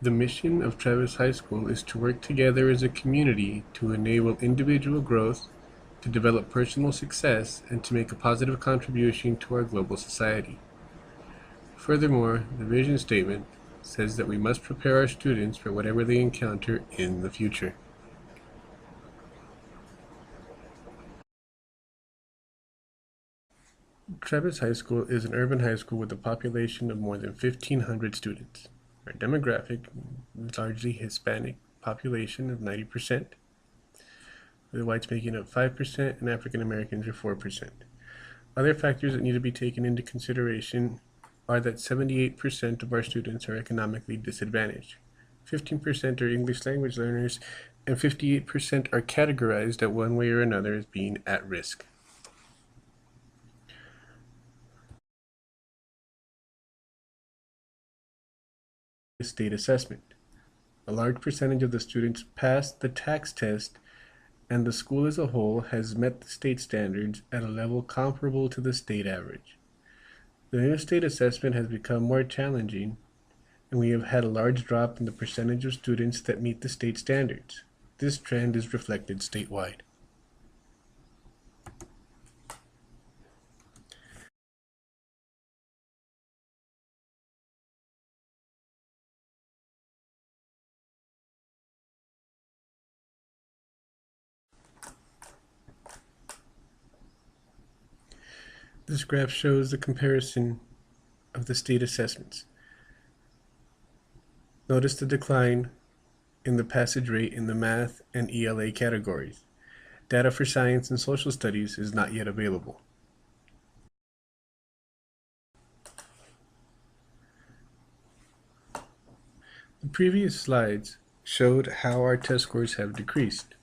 The mission of Travis High School is to work together as a community to enable individual growth, to develop personal success, and to make a positive contribution to our global society. Furthermore, the vision statement says that we must prepare our students for whatever they encounter in the future. Travis High School is an urban high school with a population of more than 1,500 students. Our demographic is largely Hispanic population of 90%, with whites making up 5% and African Americans are 4%. Other factors that need to be taken into consideration are that 78% of our students are economically disadvantaged, 15% are English language learners, and 58% are categorized at one way or another as being at risk. State assessment. A large percentage of the students passed the TAKS test, and the school as a whole has met the state standards at a level comparable to the state average. The new state assessment has become more challenging, and we have had a large drop in the percentage of students that meet the state standards. This trend is reflected statewide. This graph shows the comparison of the state assessments. Notice the decline in the passage rate in the math and ELA categories. Data for science and social studies is not yet available. The previous slides showed how our test scores have decreased.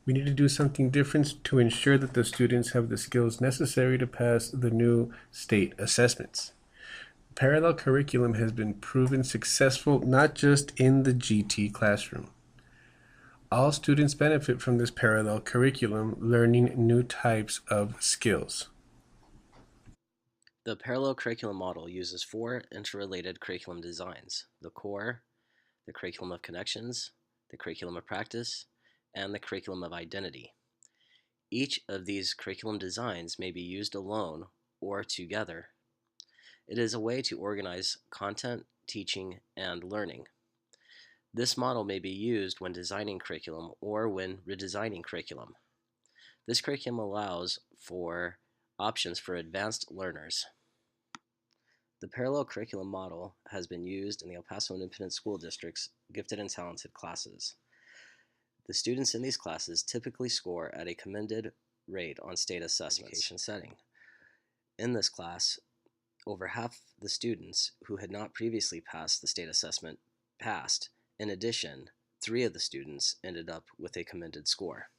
We need to do something different to ensure that the students have the skills necessary to pass the new state assessments. Parallel curriculum has been proven successful not just in the GT classroom. All students benefit from this parallel curriculum, learning new types of skills. The parallel curriculum model uses 4 interrelated curriculum designs: the core, the curriculum of connections, the curriculum of practice, and the curriculum of identity. Each of these curriculum designs may be used alone or together. It is a way to organize content, teaching, and learning. This model may be used when designing curriculum or when redesigning curriculum. This curriculum allows for options for advanced learners. The parallel curriculum model has been used in the El Paso Independent School District's gifted and talented classes. The students in these classes typically score at a commended rate on state assessments education setting. In this class, over half the students who had not previously passed the state assessment passed. In addition, 3 of the students ended up with a commended score.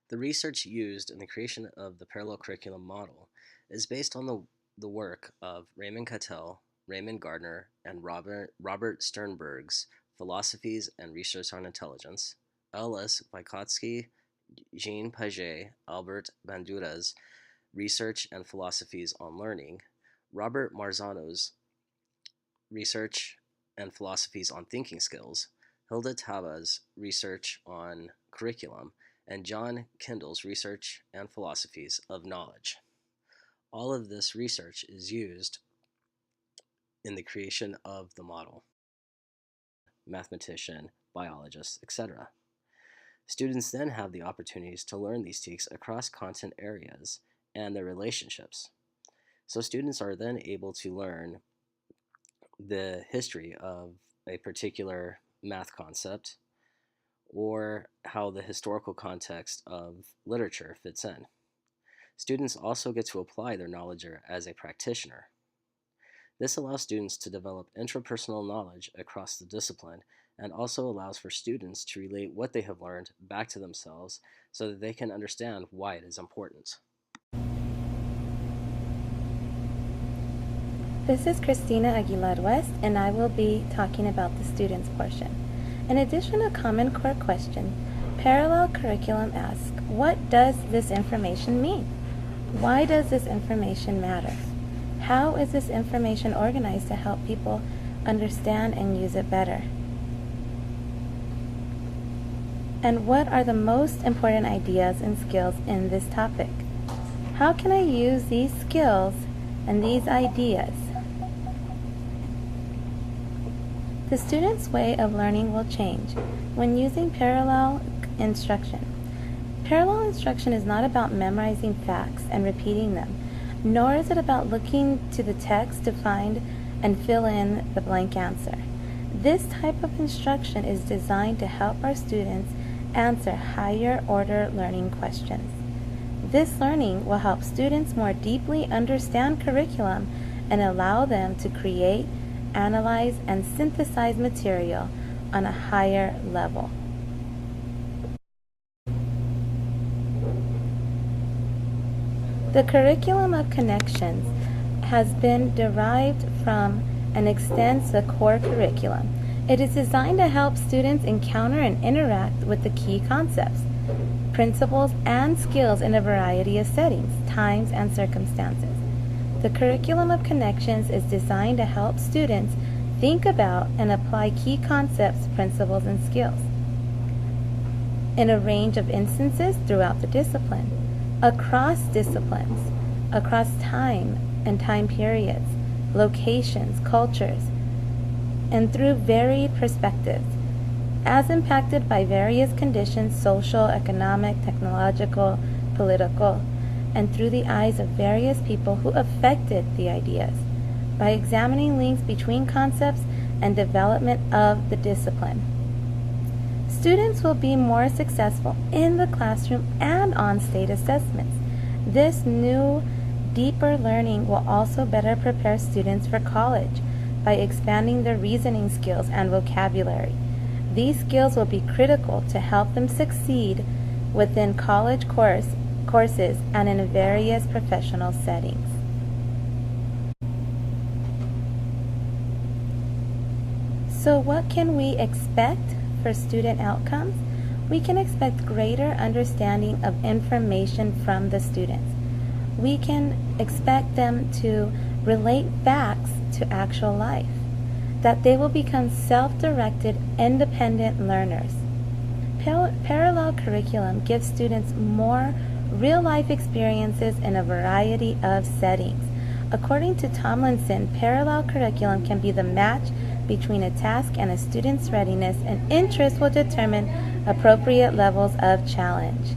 The research used in the creation of the parallel curriculum model is based on the work of Raymond Cattell, Raymond Gardner, and Robert Sternberg's Philosophies and Research on Intelligence, L.S. Vygotsky, Jean Paget, Albert Bandura's Research and Philosophies on Learning, Robert Marzano's Research and Philosophies on Thinking Skills, Hilda Taba's Research on Curriculum, and John Kendall's Research and Philosophies of Knowledge. All of this research is used in the creation of the model. Mathematician, biologist, etc. Students then have the opportunities to learn these techniques across content areas and their relationships. So students are then able to learn the history of a particular math concept or how the historical context of literature fits in. Students also get to apply their knowledge as a practitioner. This allows students to develop intrapersonal knowledge across the discipline and also allows for students to relate what they have learned back to themselves so that they can understand why it is important. This is Christina Aguilar West, and I will be talking about the students portion. In addition to Common Core question, Parallel Curriculum asks, what does this information mean? Why does this information matter? How is this information organized to help people understand and use it better? And what are the most important ideas and skills in this topic? How can I use these skills and these ideas? The student's way of learning will change when using parallel instruction. Parallel instruction is not about memorizing facts and repeating them, nor is it about looking to the text to find and fill in the blank answer. This type of instruction is designed to help our students answer higher order learning questions. This learning will help students more deeply understand curriculum and allow them to create, analyze, and synthesize material on a higher level. The curriculum of connections has been derived from and extends the core curriculum. It is designed to help students encounter and interact with the key concepts, principles, and skills in a variety of settings, times, and circumstances. The curriculum of connections is designed to help students think about and apply key concepts, principles, and skills in a range of instances throughout the discipline, across disciplines, across time and time periods, locations, cultures, and through varied perspectives, as impacted by various conditions, social, economic, technological, political, and through the eyes of various people who affected the ideas, by examining links between concepts and development of the discipline. Students will be more successful in the classroom and on state assessments. This new, deeper learning will also better prepare students for college by expanding their reasoning skills and vocabulary. These skills will be critical to help them succeed within college courses and in various professional settings. So what can we expect for student outcomes? We can expect greater understanding of information from the students. We can expect them to relate facts to actual life, that they will become self-directed, independent learners. Parallel curriculum gives students more real-life experiences in a variety of settings. According to Tomlinson, parallel curriculum can be the match between a task and a student's readiness, and interest will determine appropriate levels of challenge.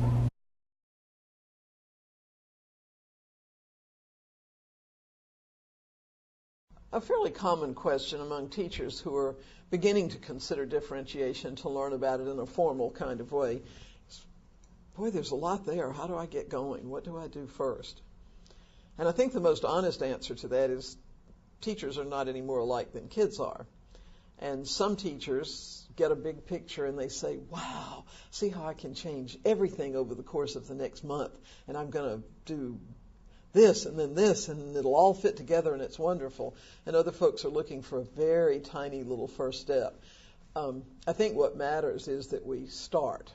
A fairly common question among teachers who are beginning to consider differentiation to learn about it in a formal kind of way is, boy, there's a lot there. How do I get going? What do I do first? And I think the most honest answer to that is teachers are not any more alike than kids are. And some teachers get a big picture and they say, wow, see how I can change everything over the course of the next month, and I'm going to do this and then this, and it'll all fit together and it's wonderful. And other folks are looking for a very tiny little first step. I think what matters is that we start,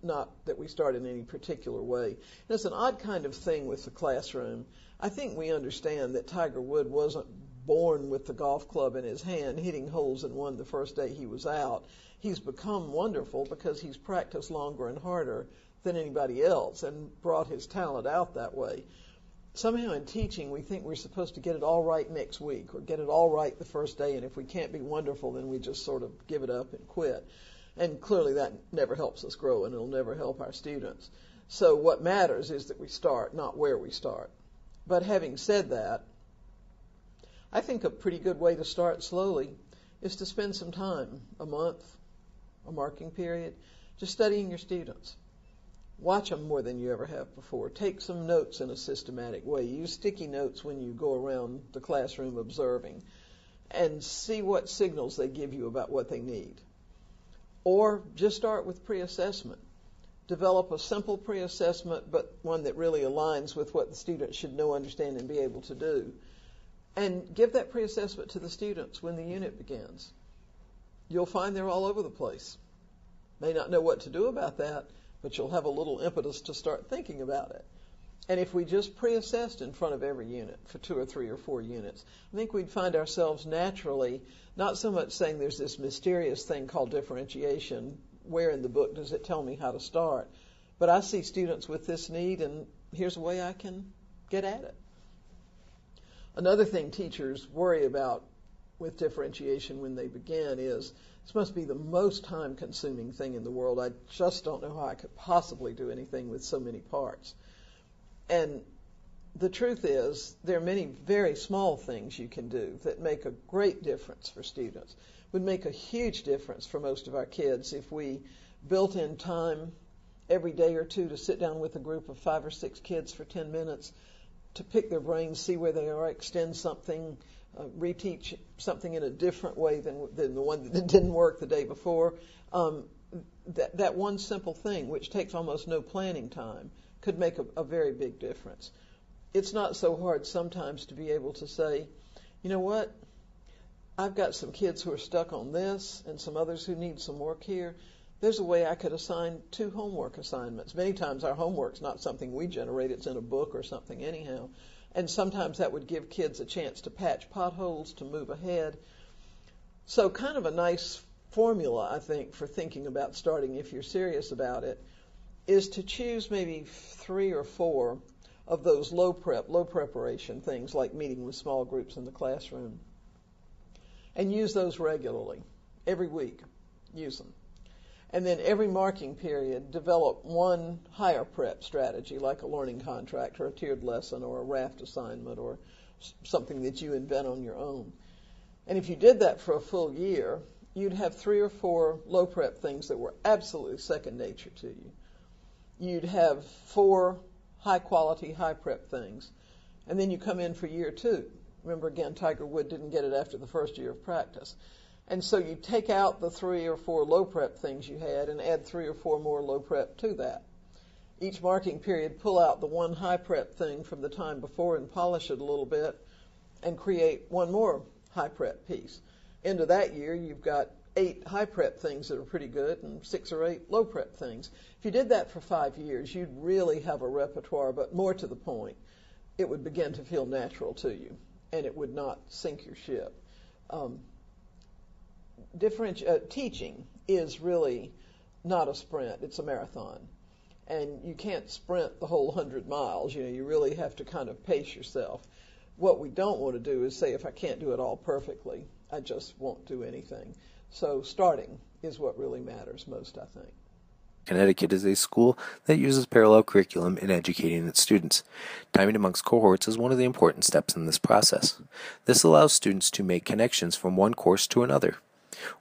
not that we start in any particular way. And it's an odd kind of thing with the classroom. I think we understand that Tiger Woods wasn't born with the golf club in his hand, hitting holes in one the first day he was out. He's become wonderful because he's practiced longer and harder than anybody else and brought his talent out that way. Somehow in teaching, we think we're supposed to get it all right next week or get it all right the first day, and if we can't be wonderful, then we just sort of give it up and quit. And clearly that never helps us grow, and it'll never help our students. So what matters is that we start, not where we start. But having said that, I think a pretty good way to start slowly is to spend some time, a month, a marking period, just studying your students. Watch them more than you ever have before. Take some notes in a systematic way. Use sticky notes when you go around the classroom observing, and see what signals they give you about what they need. Or just start with pre-assessment. Develop a simple pre-assessment, but one that really aligns with what the student should know, understand, and be able to do. And give that pre-assessment to the students when the unit begins. You'll find they're all over the place. May not know what to do about that, but you'll have a little impetus to start thinking about it. And if we just pre-assessed in front of every unit for 2 or 3 or 4 units, I think we'd find ourselves naturally not so much saying there's this mysterious thing called differentiation, where in the book does it tell me how to start, but I see students with this need and here's a way I can get at it. Another thing teachers worry about with differentiation when they begin is this must be the most time-consuming thing in the world. I just don't know how I could possibly do anything with so many parts. And the truth is, there are many very small things you can do that make a great difference for students. Would make a huge difference for most of our kids if we built in time every day or two to sit down with a group of 5 or 6 kids for 10 minutes to pick their brains, see where they are, extend something, reteach something in a different way than the one that didn't work the day before. That one simple thing, which takes almost no planning time, could make a very big difference. It's not so hard sometimes to be able to say, you know what, I've got some kids who are stuck on this and some others who need some work here. There's a way I could assign 2 homework assignments. Many times our homework's not something we generate, it's in a book or something anyhow. And sometimes that would give kids a chance to patch potholes, to move ahead. So kind of a nice formula, I think, for thinking about starting if you're serious about it, is to choose maybe 3 or 4 of those low preparation things like meeting with small groups in the classroom. And use those regularly, every week, use them. And then every marking period, develop one higher prep strategy, like a learning contract or a tiered lesson or a raft assignment or something that you invent on your own. And if you did that for a full year, you'd have 3 or 4 low prep things that were absolutely second nature to you. You'd have 4 high quality, high prep things. And then you come in for year 2. Remember again, Tiger Wood didn't get it after the first year of practice. And so you take out the 3 or 4 low prep things you had and add 3 or 4 more low prep to that. Each marking period, pull out the one high prep thing from the time before and polish it a little bit and create one more high prep piece. End of that year, you've got 8 high prep things that are pretty good and 6 or 8 low prep things. If you did that for 5 years, you'd really have a repertoire, but more to the point, it would begin to feel natural to you and it would not sink your ship. Teaching is really not a sprint, it's a marathon. And you can't sprint the whole 100 miles, you really have to kind of pace yourself. What we don't want to do is say, if I can't do it all perfectly, I just won't do anything. So starting is what really matters most, I think. Connecticut is a school that uses parallel curriculum in educating its students. Timing amongst cohorts is one of the important steps in this process. This allows students to make connections from one course to another.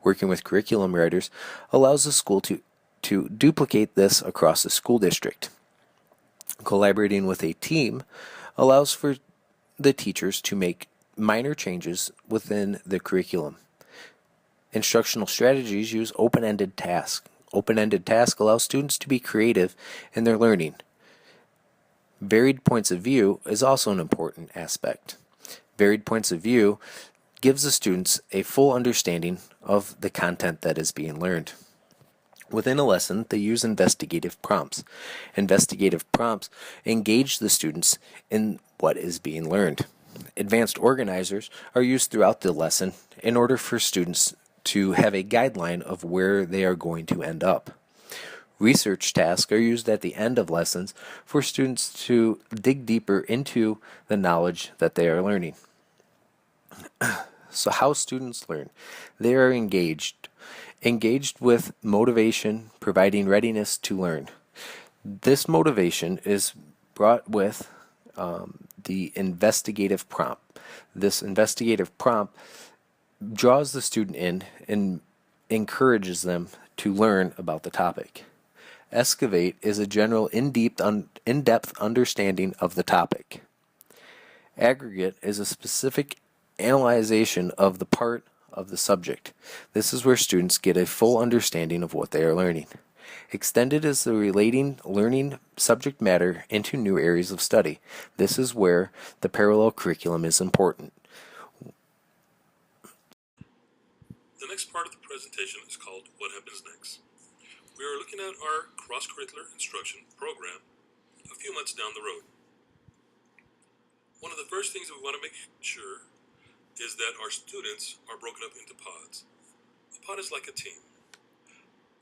Working with curriculum writers allows the school to duplicate this across the school district. Collaborating with a team allows for the teachers to make minor changes within the curriculum. Instructional strategies use open-ended tasks. Open-ended tasks allow students to be creative in their learning. Varied points of view is also an important aspect. Varied points of view gives the students a full understanding of the content that is being learned. Within a lesson, they use investigative prompts. Investigative prompts engage the students in what is being learned. Advanced organizers are used throughout the lesson in order for students to have a guideline of where they are going to end up. Research tasks are used at the end of lessons for students to dig deeper into the knowledge that they are learning. So how students learn? They are engaged with motivation, providing readiness to learn. This motivation is brought with the investigative prompt. This investigative prompt draws the student in and encourages them to learn about the topic. Excavate is a general in-depth understanding of the topic. Aggregate is a specific analyzation of the part of the subject. This is where students get a full understanding of what they are learning. Extended is the relating learning subject matter into new areas of study. This is where the parallel curriculum is important. The next part of the presentation is called What Happens Next. We are looking at our cross-curricular instruction program a few months down the road. One of the first things that we want to make sure is that our students are broken up into pods. A pod is like a team.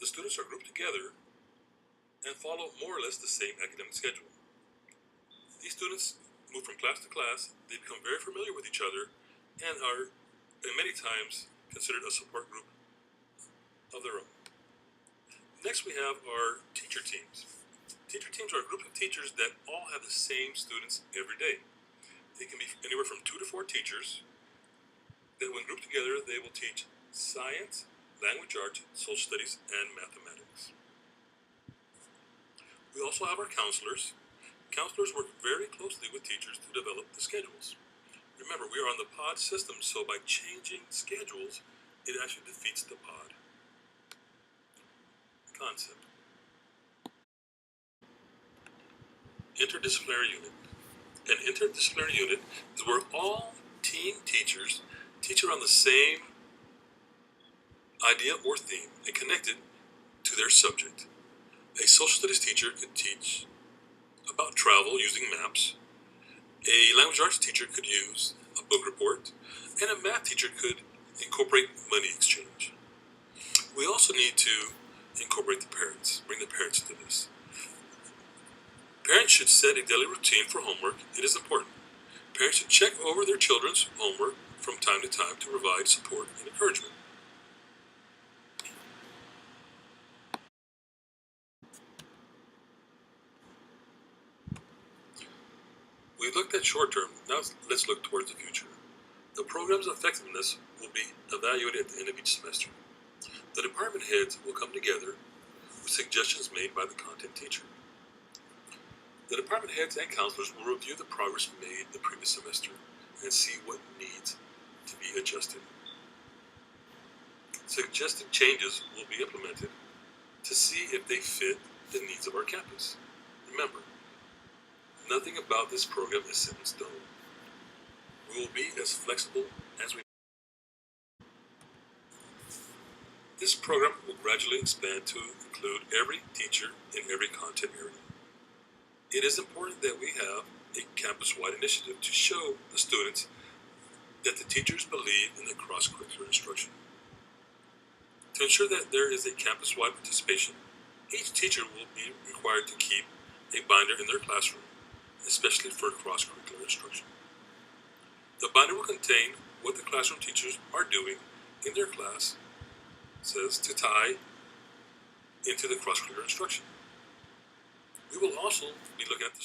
The students are grouped together and follow more or less the same academic schedule. These students move from class to class, they become very familiar with each other, and are, many times, considered a support group of their own. Next, we have our teacher teams. Teacher teams are a group of teachers that all have the same students every day. They can be anywhere from 2 to 4 teachers that, when grouped together, they will teach science, language arts, social studies, and mathematics. We also have our counselors. Counselors work very closely with teachers to develop the schedules. Remember, we are on the pod system, so by changing schedules, it actually defeats the pod concept. Interdisciplinary unit. An interdisciplinary unit is where all team teachers teach around the same idea or theme and connect it to their subject. A social studies teacher could teach about travel using maps. A language arts teacher could use a book report, and a math teacher could incorporate money exchange. We also need to incorporate the parents, bring the parents to this. Parents should set a daily routine for homework. It is important. Parents should check over their children's homework from time to time to provide support and encouragement. We looked at short term, now let's look towards the future. The program's effectiveness will be evaluated at the end of each semester. The department heads will come together with suggestions made by the content teacher. The department heads and counselors will review the progress made the previous semester and see what needs to be adjusted. Suggested changes will be implemented to see if they fit the needs of our campus. Remember, nothing about this program is set in stone. We will be as flexible as we. This program will gradually expand to include every teacher in every content area. It is important that we have a campus-wide initiative to show the students that the teachers believe in the cross-curricular instruction. To ensure that there is a campus-wide participation, each teacher will be required to keep a binder in their classroom, especially for cross-curricular instruction. The binder will contain what the classroom teachers are doing in their class, says to tie into the cross-curricular instruction. We will also be looking at the